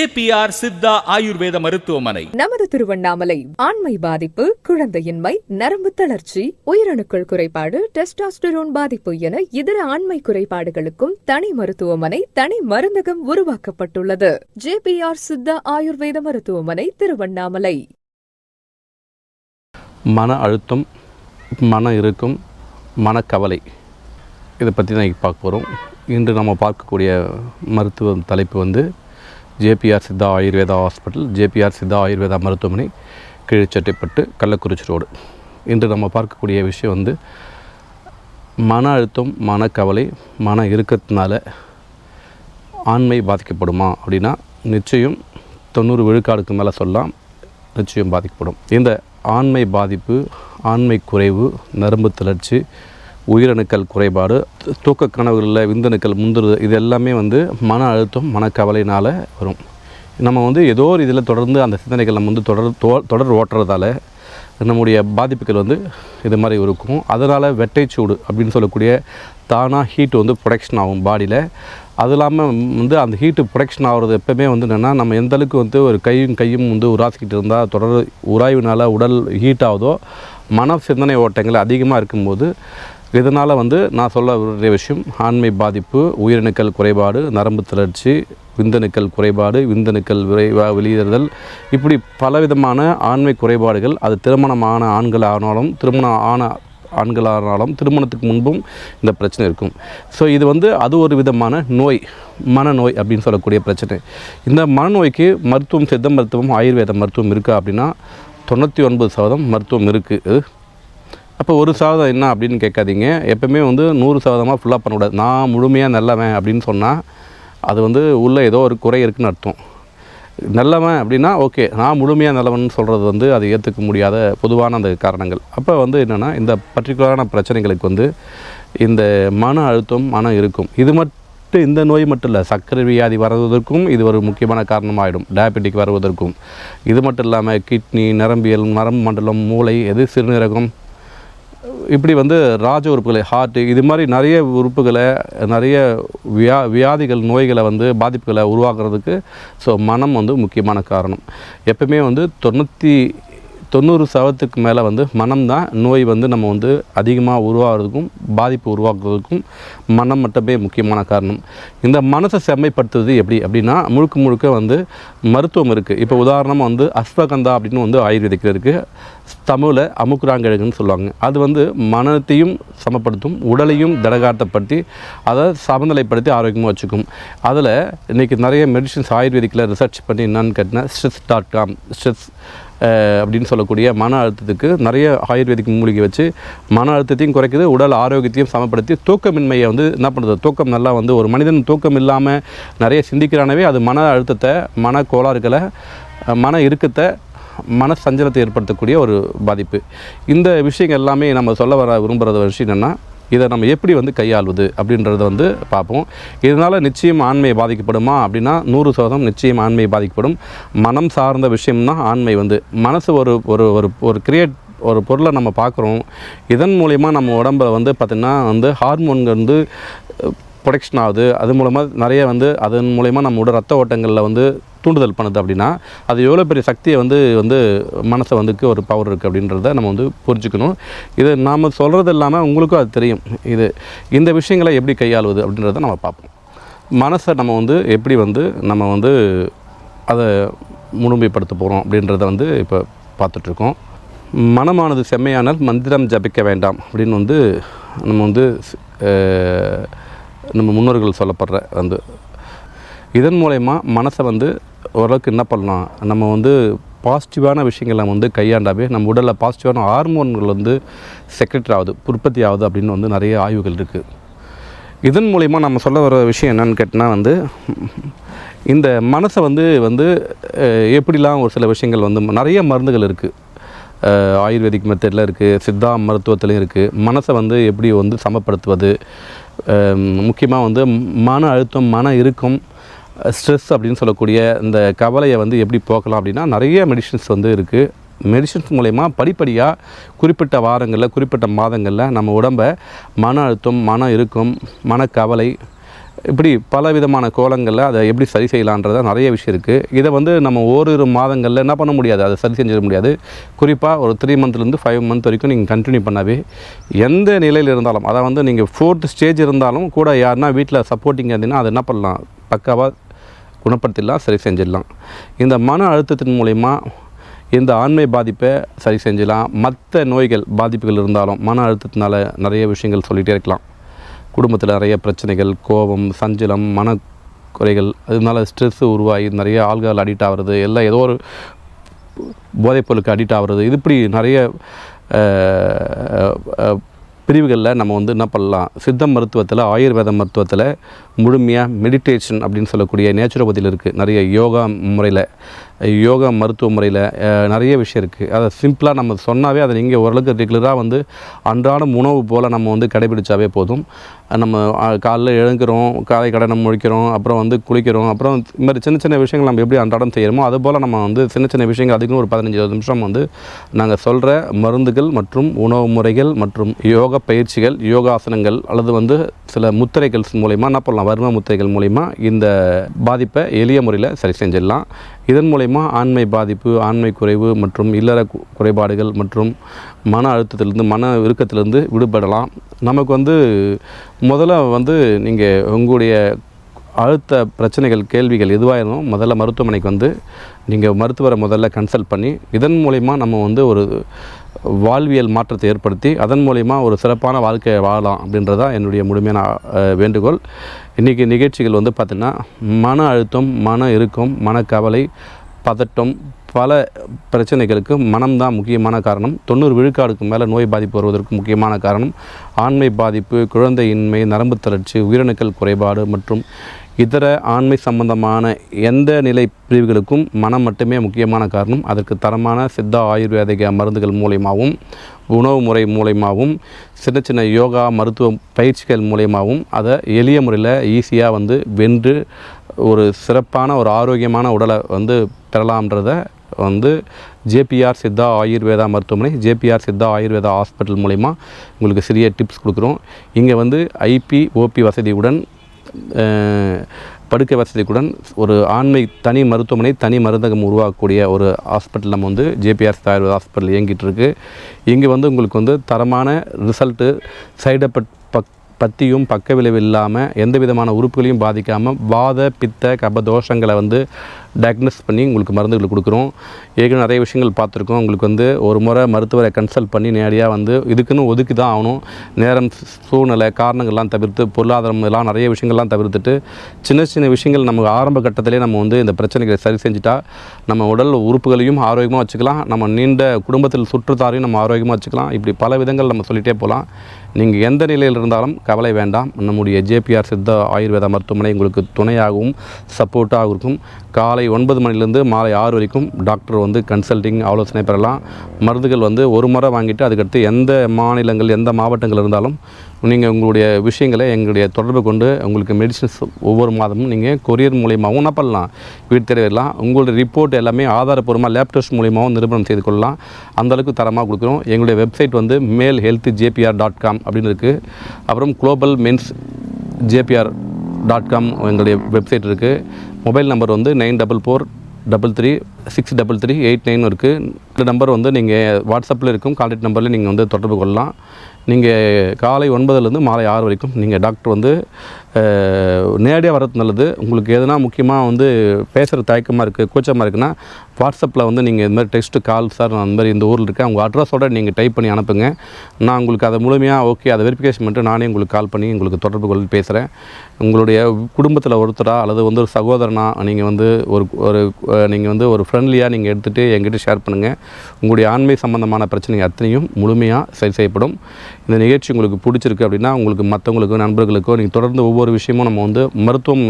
JPR Siddha Ayurveda மருத்துவமனை நமது திருவண்ணாமலை. ஆண்மை பாதிப்பு, குழந்தையின்மை, நரம்பு தளர்ச்சி, உயிரணுக்கள் குறைபாடு, டெஸ்டாஸ்டெரோன் பாதிப்பு என இதர ஆண்மை குறைபாடுகளுக்கும் தனி மருத்துவமனை, தனி மருந்தகம் உருவாக்கப்பட்டுள்ளது. JPR சித்தா ஆயுர்வேத மருத்துவமனை, திருவண்ணாமலை. மன அழுத்தம், மன இறுக்கம், மனக்கவலை, இதை பற்றி தான் பார்க்க போகிறோம். இன்று நம்ம பார்க்கக்கூடிய மருத்துவ தலைப்பு வந்து JPR Siddha Ayurveda hospital, JPR Siddha Ayurveda மருத்துவமனை, கீழ்ச்செட்டிப்பட்டு, கள்ளக்குறிச்சி ரோடு. இன்று நம்ம பார்க்கக்கூடிய விஷயம் வந்து மன அழுத்தம், மனக்கவலை, மன இறுக்கத்தினால ஆண்மை பாதிக்கப்படுமா அப்படின்னா நிச்சயம் 90 விழுக்காடுக்கு மேலே சொல்லலாம், நிச்சயம் பாதிக்கப்படும். இந்த ஆண்மை பாதிப்பு, ஆண்மை குறைவு, நரம்பு தளர்ச்சி, உயிரணுக்கள் குறைபாடு, தூக்க கனவுகளில் விந்தணுக்கள் முந்துறது, இது எல்லாமே வந்து மன அழுத்தம், மனக்கவலையினால் வரும். நம்ம வந்து ஏதோ ஒரு இதில் தொடர்ந்து அந்த சிந்தனைகள் நம்ம வந்து தொடர் ஓட்டுறதால நம்முடைய பாதிப்புகள் வந்து இது மாதிரி இருக்கும். அதனால் வெட்டைச்சூடு அப்படின்னு சொல்லக்கூடிய தானாக ஹீட்டு வந்து ப்ரொடக்ஷன் ஆகும் பாடியில். அது இல்லாமல் வந்து அந்த ஹீட்டு ப்ரொடக்ஷன் ஆகிறது எப்போவுமே வந்து என்னென்னா, நம்ம எந்தளவுக்கு வந்து ஒரு கையும் வந்து உராசிக்கிட்டு இருந்தால் தொடர் உராய்வினால் உடல் ஹீட் ஆகுதோ, மன சிந்தனை ஓட்டங்கள் அதிகமாக இருக்கும்போது இதனால் வந்து நான் சொல்ல விரும்பிய விஷயம் ஆண்மை பாதிப்பு, உயிரணுக்கள் குறைபாடு, நரம்பு தளர்ச்சி, விந்தணுக்கள் குறைபாடு, விந்தணுக்கள் விரைவாக வெளியேறுதல், இப்படி பலவிதமான ஆண்மை குறைபாடுகள். அது திருமணமான ஆண்களானாலும் திருமணத்துக்கு முன்பும் இந்த பிரச்சனை இருக்கும். ஸோ இது வந்து அது ஒரு விதமான நோய், மனநோய் அப்படின்னு சொல்லக்கூடிய பிரச்சனை. இந்த மனநோய்க்கு மருத்துவம், சித்த மருத்துவம், ஆயுர்வேத மருத்துவம் இருக்கா அப்படின்னா 99% மருத்துவம் இருக்குது. அப்போ 1% என்ன அப்படின்னு கேட்காதீங்க. எப்போவுமே வந்து 100% ஃபுல்லாக பண்ணக்கூடாது. நான் முழுமையாக நல்லவன் அப்படின்னு சொன்னால் அது வந்து உள்ளே ஏதோ ஒரு குறை இருக்குதுன்னு அர்த்தம். நல்லவன் அப்படின்னா ஓகே, நான் முழுமையாக நல்லவன் சொல்கிறது வந்து அது ஏற்றுக்க முடியாத பொதுவான அந்த காரணங்கள். அப்போ வந்து என்னென்னா, இந்த பர்டிகுலரான பிரச்சனைகளுக்கு வந்து இந்த மன அழுத்தம், மனம் இருக்கும். இது மட்டும், இந்த நோய் மட்டும் இல்லை, சர்க்கரை வியாதி வருவதற்கும் இது ஒரு முக்கியமான காரணமாகிடும். டயபெட்டிக் வருவதற்கும். இது மட்டும் இல்லாமல் கிட்னி, நரம்பியல், நரம்பு மண்டலம், மூளை, சிறுநீரகம், இப்படி வந்து ராஜ உறுப்புகளை, ஹார்ட்டு, இது மாதிரி நிறைய உறுப்புகளை, நிறைய வியாதிகள், நோய்களை வந்து பாதிப்புகளை உருவாக்குறதுக்கு ஸோ மனம் வந்து முக்கியமான காரணம். எப்பவுமே வந்து 90% மேலே வந்து மனம் தான் நோய் வந்து நம்ம வந்து அதிகமாக உருவாகிறதுக்கும் பாதிப்பு உருவாக்குறதுக்கும் மனம் மட்டுமே முக்கியமான காரணம். இந்த மனசை செம்மைப்படுத்துவது எப்படி அப்படின்னா முழுக்க வந்து மருத்துவம் இருக்குது. இப்போ உதாரணமாக வந்து அஸ்வகந்தா அப்படின்னு வந்து ஆயுர்வேதிக்கில் இருக்குது. தமிழில் அமுக்குராங்கிழங்குன்னு சொல்லுவாங்க. அது வந்து மனத்தையும் சமப்படுத்தும், உடலையும் திடகாட்டப்படுத்தி அதை சமநிலைப்படுத்தி ஆரோக்கியமாக வச்சுக்கும். அதில் இன்றைக்கி நிறைய மெடிசின்ஸ் ஆயுர்வேதிக்கில் ரிசர்ச் பண்ணி என்னன்னு கேட்டிங்கன்னா stress.com, ஸ்ட்ரெஸ் அப்படின்னு சொல்லக்கூடிய மன அழுத்தத்துக்கு நிறைய ஆயுர்வேதிக் மூலிகை வச்சு மன அழுத்தத்தையும் குறைக்குது, உடல் ஆரோக்கியத்தையும் சமப்படுத்தி தூக்கமின்மையை வந்து என்ன பண்ணுறது, தூக்கம் நல்லா வந்து ஒரு மனிதன் தூக்கம் இல்லாமல் நிறைய சிந்திக்கிறானவே அது மன அழுத்தத்தை, மன கோளாறுகளை, மன இறுக்கத்தை, மன சஞ்சலத்தை ஏற்படுத்தக்கூடிய ஒரு பாதிப்பு. இந்த விஷயங்கள் எல்லாமே நம்ம சொல்ல விரும்புகிற விஷயம் என்னென்னா, இதை நம்ம எப்படி வந்து கையாள்வது அப்படின்றத வந்து பார்ப்போம். இதனால் நிச்சயம் ஆண்மை பாதிக்கப்படுமா அப்படின்னா 100% நிச்சயம் ஆண்மை பாதிக்கப்படும். மனம் சார்ந்த விஷயம்னா ஆண்மை வந்து மனசு ஒரு ஒரு பொருளை நம்ம பார்க்குறோம். இதன் மூலயமா நம்ம உடம்பை வந்து பார்த்திங்கன்னா வந்து ஹார்மோன்கள் வந்து ப்ரொடக்ஷன் ஆகுது. அது மூலமாக நிறைய வந்து அதன் மூலயமா நம்மளோட ரத்த ஓட்டங்களில் வந்து தூண்டுதல் பண்ணுது. அப்படின்னா அது எவ்வளோ பெரிய சக்தியை வந்து மனசை வந்துக்கு ஒரு பவர் இருக்குது அப்படின்றத நம்ம வந்து புரிஞ்சுக்கணும். இது நாம் சொல்கிறது இல்லாமல் உங்களுக்கும் அது தெரியும். இந்த விஷயங்களை எப்படி கையாளுவது அப்படின்றத நம்ம பார்ப்போம். மனசை நம்ம வந்து எப்படி வந்து நம்ம வந்து அதை முழுமைப்படுத்த போகிறோம் அப்படின்றத வந்து இப்போ பார்த்துட்ருக்கோம். மனமானது செம்மையானால் மந்திரம் ஜபிக்க வேண்டாம் அப்படின்னு வந்து நம்ம முன்னோர்கள் சொல்லப்படுற வந்து இதன் மூலயமா மனசை வந்து ஓரளவுக்கு என்ன பண்ணலாம், நம்ம வந்து பாசிட்டிவான விஷயங்களை வந்து கையாண்டாவே நம்ம உடலில் பாசிட்டிவான ஹார்மோன்கள் வந்து செக்ரெட் ஆகுது, உற்பத்தி ஆகுது அப்படின்னு வந்து நிறைய ஆய்வுகள் இருக்குது. இதன் மூலயமா நம்ம சொல்ல வர விஷயம் என்னென்னு கேட்டால் வந்து இந்த மனசை வந்து எப்படிலாம் ஒரு சில விஷயங்கள் வந்து நிறைய மருந்துகள் இருக்குது. ஆயுர்வேதிக் மெத்தடில் இருக்குது, சித்தா மருத்துவத்துலேயும் இருக்குது. மனசை வந்து எப்படி வந்து சமப்படுத்துவது, முக்கியமாக வந்து மன அழுத்தம், மன இறுக்கம், ஸ்ட்ரெஸ் அப்படின்னு சொல்லக்கூடிய இந்த கவலையை வந்து எப்படி போக்கலாம் அப்படின்னா நிறைய மெடிசின்ஸ் வந்து இருக்குது. மெடிசின்ஸ் மூலயமா படிப்படியாக குறிப்பிட்ட வாரங்களில், குறிப்பிட்ட மாதங்களில் நம்ம உடம்பை மன அழுத்தம், மன இறுக்கம், மனக்கவலை, இப்படி பல விதமான கோலங்களில் அதை எப்படி சரி செய்யலான்றத நிறைய விஷயம் இருக்குது. இதை வந்து நம்ம ஓரிரு மாதங்களில் என்ன பண்ண முடியாது, அதை சரி செஞ்சிட முடியாது. குறிப்பாக ஒரு 3 மந்த்லேருந்து 5 மந்த் வரைக்கும் நீங்கள் கண்டினியூ பண்ணாவே எந்த நிலையில் இருந்தாலும், அதை வந்து நீங்கள் 4th ஸ்டேஜ் இருந்தாலும் கூட யாருன்னா வீட்டில் சப்போர்ட்டிங் இருந்தீங்கன்னா அதை என்ன பண்ணலாம், பக்காவாக குணப்படுத்திடலாம், சரி செஞ்சிடலாம். இந்த மன அழுத்தத்தின் மூலயமா இந்த ஆண்மை பாதிப்பை சரி செஞ்சிடலாம். மற்ற நோய்கள் பாதிப்புகள் இருந்தாலும் மன அழுத்தத்தினால நிறைய விஷயங்கள் சொல்லிகிட்டே இருக்கலாம். குடும்பத்தில் நிறைய பிரச்சனைகள், கோபம், சஞ்சலம், மனக்குறைகள், அதனால ஸ்ட்ரெஸ்ஸு உருவாகி நிறைய ஆல்கஹால் அடிக்ட் ஆகிறது, எல்லாம் ஏதோ ஒரு போதைப்பொருளுக்கு அடிக்ட் ஆகிறது, இது இப்படி நிறைய பிரிவுகளில் நம்ம வந்து என்ன பண்ணலாம், சித்த மருத்துவத்தில், ஆயுர்வேத மருத்துவத்தில் முழுமையாக மெடிடேஷன் அப்படின்னு சொல்லக்கூடிய நேச்சுரோபதியில் இருக்குது. நிறைய யோகா முறையில், யோகா மருத்துவ முறையில் நிறைய விஷயம் இருக்குது. அதை சிம்பிளாக நம்ம சொன்னாவே அதை நீங்கள் ஓரளவுக்கு ரெகுலராக வந்து அன்றாடம் உணவு போல் நம்ம வந்து கடைபிடிச்சாவே போதும். நம்ம காலைல எழுந்துக்கிறோம், காலை கடனை முழிக்கிறோம், அப்புறம் வந்து குளிக்கிறோம், அப்புறம் இது மாதிரி சின்ன சின்ன விஷயங்கள் நம்ம எப்படி அன்றாடம் செய்கிறோமோ அதுபோல் நம்ம வந்து சின்ன சின்ன விஷயங்கள் அதுக்குன்னு ஒரு 15-20 நிமிஷம் வந்து நாங்கள் சொல்கிற மருந்துகள் மற்றும் உணவு முறைகள் மற்றும் யோகா பயிற்சிகள், யோகாசனங்கள் அல்லது வந்து சில முத்திரைகள் மூலயமா என்ன பண்ணலாம், வர்ம முத்திரைகள் மூலயமா இந்த பாதிப்பை எளிய முறையில் சரி செஞ்சிடலாம். இதன் மூலயமா ஆண்மை பாதிப்பு, ஆண்மை குறைவு மற்றும் இல்லற குறைபாடுகள் மற்றும் மன அழுத்தத்திலிருந்து, மன இறுக்கத்திலிருந்து விடுபடலாம். நமக்கு வந்து முதல்ல வந்து நீங்கள் உங்களுடைய அழுத்த பிரச்சனைகள், கேள்விகள் எதுவாக இருந்தாலும் முதல்ல மருத்துவமனைக்கு வந்து நீங்கள் மருத்துவரை முதல்ல கன்சல்ட் பண்ணி இதன் மூலயமா நம்ம வந்து ஒரு வாழ்வியல் மாற்றத்தை ஏற்படுத்தி அதன் மூலயமா ஒரு சிறப்பான வாழ்க்கையை வாழலாம் அப்படின்றதான் என்னுடைய முழுமையான வேண்டுகோள். இன்றைக்கி நிகழ்ச்சிகள் வந்து பார்த்திங்கன்னா மன அழுத்தம், மன இறுக்கம், மனக்கவலை, பதட்டம், பல பிரச்சனைகளுக்கு மனம்தான் முக்கியமான காரணம். 90 விழுக்காடுக்கு மேலே நோய் பாதிப்பு வருவதற்கு முக்கியமான காரணம் ஆண்மை பாதிப்பு, குழந்தையின்மை, நரம்பு தளர்ச்சி, உயிரணுக்கள் குறைபாடு மற்றும் இதர ஆண்மை சம்பந்தமான எந்த நிலை பிரிவுகளுக்கும் மனம் மட்டுமே முக்கியமான காரணம். அதற்கு தரமான சித்தா ஆயுர்வேதிக மருந்துகள் மூலயமாவும், உணவு முறை மூலயமாவும், சின்ன சின்ன யோகா மருத்துவ பயிற்சிகள் மூலயமாவும் அதை எளிய முறையில் ஈஸியாக வந்து வென்று ஒரு சிறப்பான ஒரு ஆரோக்கியமான உடலை வந்து பெறலாம்ன்றதை வந்து ஜேபிஆர் சித்தா ஆயுர்வேதா மருத்துவமனை, ஜேபிஆர் சித்தா ஆயுர்வேதா ஹாஸ்பிட்டல் மூலமா உங்களுக்கு சிறிய டிப்ஸ் கொடுக்குறோம். இங்கே வந்து ஐபி ஓபி வசதியுடன், படுக்கை வசதிக்குடன் ஒரு ஆண்மை தனி மருத்துவமனை, தனி மருந்தகம் உருவாக்கக்கூடிய ஒரு ஹாஸ்பிட்டல் நம்ம வந்து ஜேபிஆர் சித்தா ஆயுர்வேதா ஹாஸ்பிட்டல் இயங்கிட்டு இருக்கு. இங்கே வந்து உங்களுக்கு வந்து தரமான ரிசல்ட்டு, சைடு எஃபெக்ட் பற்றியும் பக்க விளைவு இல்லாமல் எந்த விதமான உறுப்புகளையும் பாதிக்காமல் வாத பித்த கப தோஷங்களை வந்து டயக்னோஸ் பண்ணி உங்களுக்கு மருந்துகள் கொடுக்குறோம். ஏற்கனவே நிறைய விஷயங்கள் பார்த்துருக்கோம். உங்களுக்கு வந்து ஒரு முறை மருத்துவரை கன்சல்ட் பண்ணி நேரடியாக வந்து இதுக்குன்னு ஒதுக்கி தான் ஆகணும். நேரம், சூழ்நிலை, காரணங்கள்லாம் தவிர்த்து, பொருளாதாரம் இதெல்லாம் நிறைய விஷயங்கள்லாம் தவிர்த்துட்டு சின்ன சின்ன விஷயங்கள் நம்ம ஆரம்ப கட்டத்திலே நம்ம வந்து இந்த பிரச்சனைகளை சரி செஞ்சுட்டா நம்ம உடல் உறுப்புகளையும் ஆரோக்கியமாக வச்சுக்கலாம், நம்ம நீண்ட குடும்பத்தில் சுற்றுத்தாரையும் நம்ம ஆரோக்கியமாக வச்சுக்கலாம். இப்படி பல விதங்கள் நம்ம சொல்லிகிட்டே போகலாம். நீங்கள் எந்த நிலையில் இருந்தாலும் கவலை வேண்டாம். நம்முடைய ஜேபிஆர் சித்தா ஆயுர்வேதா மருத்துவமனை உங்களுக்கு துணையாகவும் சப்போர்ட்டாகவும் இருக்கும். காலை 9 மணிலேருந்து மாலை 6 வரைக்கும் டாக்டர் வந்து கன்சல்டிங் ஆலோசனை பெறலாம். மருந்துகள் வந்து ஒரு முறை வாங்கிட்டு அதுக்கடுத்து எந்த மாநிலங்கள், எந்த மாவட்டங்கள் இருந்தாலும் நீங்கள் உங்களுடைய விஷயங்களை எங்களுடைய தொடர்பு கொண்டு உங்களுக்கு மெடிசின்ஸ் ஒவ்வொரு மாதமும் நீங்கள் கொரியர் மூலியமாகவும் என்ன பண்ணலாம், வீட்டு தேவையெல்லாம் உங்களுடைய ரிப்போர்ட் எல்லாமே ஆதாரப்பூர்வமாக லேப் டெஸ்ட் மூலியமாகவும் நிரூபணம் செய்து கொள்ளலாம். அந்தளவுக்கு தரமாக கொடுக்குறோம். எங்களுடைய வெப்சைட் வந்து malehealthjpr.com அப்படின்னு இருக்குது. அப்புறம் குளோபல் மென்ஸ் jpr.com எங்களுடைய வெப்சைட் இருக்குது. மொபைல் நம்பர் வந்து 9443363389 இருக்குது. இந்த நம்பர் வந்து நீங்கள் வாட்ஸ்அப்பில் இருக்கும் கான்டாக்ட் நம்பரில் நீங்கள் வந்து தொடர்பு கொள்ளலாம். நீங்கள் காலை 9லேருந்து மாலை 6 வரைக்கும் நீங்கள் டாக்டர் வந்து நேரடியாக வர்றது நல்லது. உங்களுக்கு எதுனா முக்கியமாக வந்து பேசுகிற தயக்கமாக இருக்குது, கூச்சமாக இருக்குன்னா வாட்ஸ்அப்பில் வந்து நீங்கள் இது மாதிரி டெக்ஸ்ட்டு கால், சார் நான் அந்த மாதிரி இந்த ஊரில் இருக்கேன், உங்கள் அட்ரஸோடு நீங்கள் டைப் பண்ணி அனுப்புங்க. நான் உங்களுக்கு அதை முழுமையாக ஓகே அதை வெரிஃபிகேஷன் பண்ணிட்டு நானே உங்களுக்கு கால் பண்ணி உங்களுக்கு தொடர்பு கொண்டு பேசுகிறேன். உங்களுடைய குடும்பத்தில் ஒருத்தராக அல்லது வந்து ஒரு சகோதரனா நீங்கள் வந்து நீங்கள் வந்து ஒரு ஃப்ரெண்ட்லியாக நீங்கள் எடுத்துகிட்டு என்கிட்ட ஷேர் பண்ணுங்கள். உங்களுடைய ஆண்மை சம்பந்தமான பிரச்சனை அத்தனையும் முழுமையாக சரி செய்யப்படும். இந்த நிகழ்ச்சி உங்களுக்கு பிடிச்சிருக்கு அப்படின்னா உங்களுக்கு மற்றவங்களுக்கோ நண்பர்களுக்கோ நீங்கள் தொடர்ந்து ஒவ்வொரு விஷயமும் நம்ம வந்து மருத்துவம்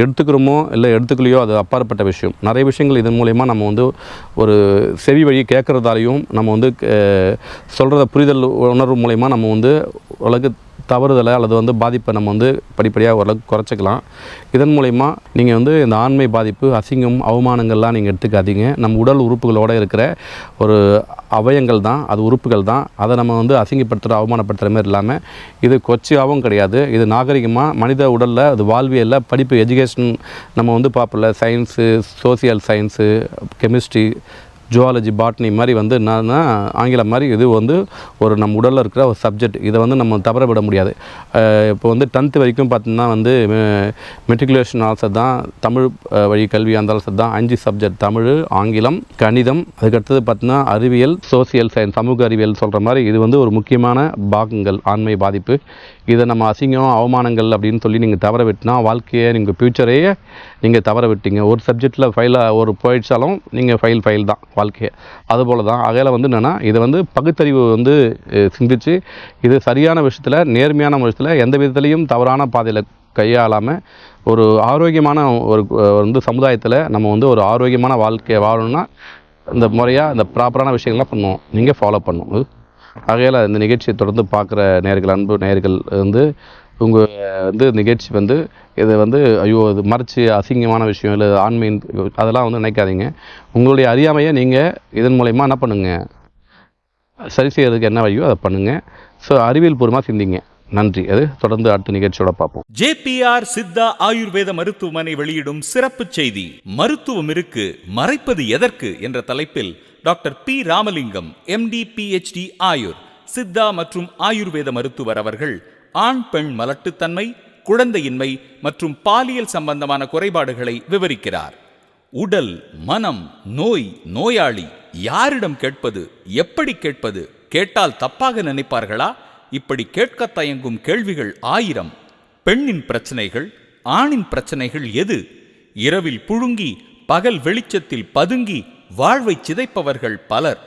எடுத்துக்கிறோமோ இல்லை எடுத்துக்கலையோ அது அப்பாற்பட்ட விஷயம். நிறைய விஷயங்கள் இதன் மூலயமா நம்ம வந்து ஒரு செவி வழி கேட்குறதாலையும் நம்ம வந்து சொல்கிறத புரிதல் உணர்வு மூலயமா நம்ம வந்து உலக தவறுதலை அல்லது வந்து பாதிப்பை நம்ம வந்து படிப்படியாக ஓரளவுக்கு குறைச்சிக்கலாம். இதன் மூலயமா நீங்கள் வந்து இந்த ஆண்மை பாதிப்பு, அசிங்கம், அவமானங்கள்லாம் நீங்கள் எடுத்துக்காதீங்க. நம்ம உடல் உறுப்புகளோடு இருக்கிற ஒரு அவயங்கள் தான், அது உறுப்புகள் தான். அதை நம்ம வந்து அசிங்கப்படுத்துகிற, அவமானப்படுத்துகிற மாதிரி இல்லாமல் இது கொச்சையாகவும் கிடையாது. இது நாகரிகமாக மனித உடலில் அது வாழ்வியலில் படிப்பு, எஜுகேஷன் நம்ம வந்து பார்ப்பல, science, social science, chemistry, zoology, botany மாதிரி வந்து என்னன்னா ஆங்கிலம் மாதிரி இது வந்து ஒரு நம்ம உடலில் இருக்கிற ஒரு சப்ஜெக்ட். இதை வந்து நம்ம தவற விட முடியாது. இப்போ வந்து 10th வரைக்கும் பார்த்தீங்கன்னா வந்து மெட்ரிகுலேஷன் ஆல்சர் தான், தமிழ் வழி கல்வி அந்த ஆல்சர் தான் 5 சப்ஜெக்ட்: தமிழ், ஆங்கிலம், கணிதம், அதுக்கடுத்தது பார்த்தீங்கன்னா அறிவியல், சோசியல் சயின்ஸ், சமூக அறிவியல் சொல்கிற மாதிரி இது வந்து ஒரு முக்கியமான பாகங்கள் ஆண்மை பாதிப்பு. இதை நம்ம அசிங்கம், அவமானங்கள் அப்படின்னு சொல்லி நீங்கள் தவற விட்டுனா வாழ்க்கையை, நீங்கள் ஃப்யூச்சரையே நீங்கள் தவற விட்டீங்க. ஒரு சப்ஜெக்டில் ஃபெயிலாக ஒரு போயிடுச்சாலும் நீங்கள் ஃபெயில் தான் வாழ்க்கையை. அதுபோல் தான் அகையில் வந்து என்னென்னா இதை வந்து பகுத்தறிவு வந்து சிந்தித்து இது சரியான விஷயத்தில், நேர்மையான விஷயத்தில், எந்த விதத்துலேயும் தவறான பாதையில் கையாளாமல் ஒரு ஆரோக்கியமான ஒரு வந்து சமுதாயத்தில் நம்ம வந்து ஒரு ஆரோக்கியமான வாழ்க்கையை வாழணும்னா இந்த முறையாக இந்த ப்ராப்பரான விஷயங்கள்லாம் பண்ணுவோம், நீங்கள் ஃபாலோ பண்ணணும். ஆகையால் இந்த நிகழ்ச்சியை தொடர்ந்து பார்க்குற நேயர்கள், அன்பு நேயர்கள் வந்து உங்கள் வந்து நிகழ்ச்சி வந்து இதை வந்து ஐயோ இது மறைச்சி அசிங்கமான விஷயம் இல்லை ஆண்மையின் அதெல்லாம் வந்து நினைக்காதீங்க. உங்களுடைய அறியாமையை நீங்கள் இதன் மூலயமா என்ன பண்ணுங்கள், சரி செய்யறதுக்கு என்ன வழியோ அதை பண்ணுங்கள். ஸோ அறிவியல் பூர்வமாக சிந்திங்க. நன்றி. அது தொடர்ந்து அடுத்த நிகழ்ச்சியோட பார்ப்போம். JPR சித்தா ஆயுர்வேத மருத்துவமனை வெளியிடும் சிறப்பு செய்தி, மருத்துவம் இருக்கு மறைப்பது எதற்கு என்ற தலைப்பில் doctor P. Ramalingam, MD PhD ஆயுர், சித்தா மற்றும் ஆயுர்வேத மருத்துவர் அவர்கள் ஆண் பெண் மலட்டுத்தன்மை, குழந்தையின்மை மற்றும் பாலியல் சம்பந்தமான குறைபாடுகளை விவரிக்கிறார். உடல், மனம், நோய், நோயாளி, யாரிடம் கேட்பது, எப்படி கேட்பது, கேட்டால் தப்பாக நினைப்பார்களா, இப்படி கேட்க தயங்கும் கேள்விகள் 1000. பெண்ணின் பிரச்சனைகள், ஆணின் பிரச்சனைகள் எது? இரவில் புழுங்கி பகல் வெளிச்சத்தில் பதுங்கி வாழ்வை சிதைப்பவர்கள் பலர்.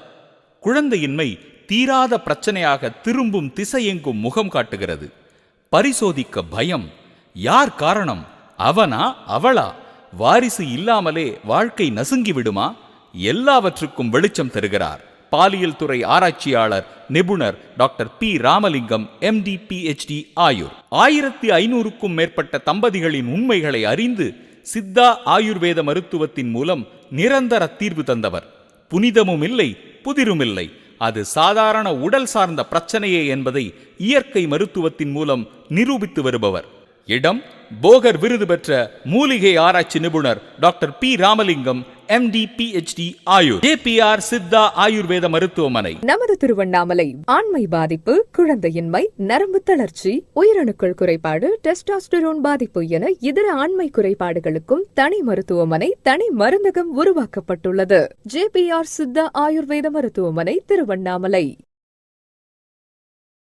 குழந்தையின்மை தீராத பிரச்சனையாக திரும்பும் திசையெங்கும் முகம் காட்டுகிறது. பரிசோதிக்க பயம். யார் காரணம்? அவனா அவளா? வாரிசு இல்லாமலே வாழ்க்கை நசுங்கி விடுமா? எல்லாவற்றுக்கும் வெளிச்சம் தருகிறார் பாலியல் துறை ஆராய்ச்சியாளர் நிபுணர் doctor P. Ramalingam, MD PhD ஆயுர். 1500க்கும் மேற்பட்ட தம்பதிகளின் உண்மைகளை அறிந்து சித்தா ஆயுர்வேத மருத்துவத்தின் மூலம் நிரந்தர தீர்வு தந்தவர். புனிதமும் இல்லை, புதிருமில்லை, அது சாதாரண உடல் சார்ந்த பிரச்சனையே என்பதை இயற்கை மருத்துவத்தின் மூலம் நிரூபித்து வருபவர். இடம்: போகர் விருது பெற்ற மூலிகை ஆராய்ச்சி நிபுணர் doctor P. Ramalingam, MD PhD ஆயுர், JPR சித்தா ஆயுர்வேத மருத்துவமனை, நமது திருவண்ணாமலை. ஆண்மை பாதிப்பு, குழந்தையின்மை, நரம்பு தளர்ச்சி, உயிரணுக்கள் குறைபாடு, டெஸ்டாஸ்டரோன் பாதிப்பு என இதர ஆண்மை குறைபாடுகளுக்கும் தனி மருத்துவமனை, தனி மருந்தகம் உருவாக்கப்பட்டுள்ளது. JPR சித்தா ஆயுர்வேத மருத்துவமனை, திருவண்ணாமலை.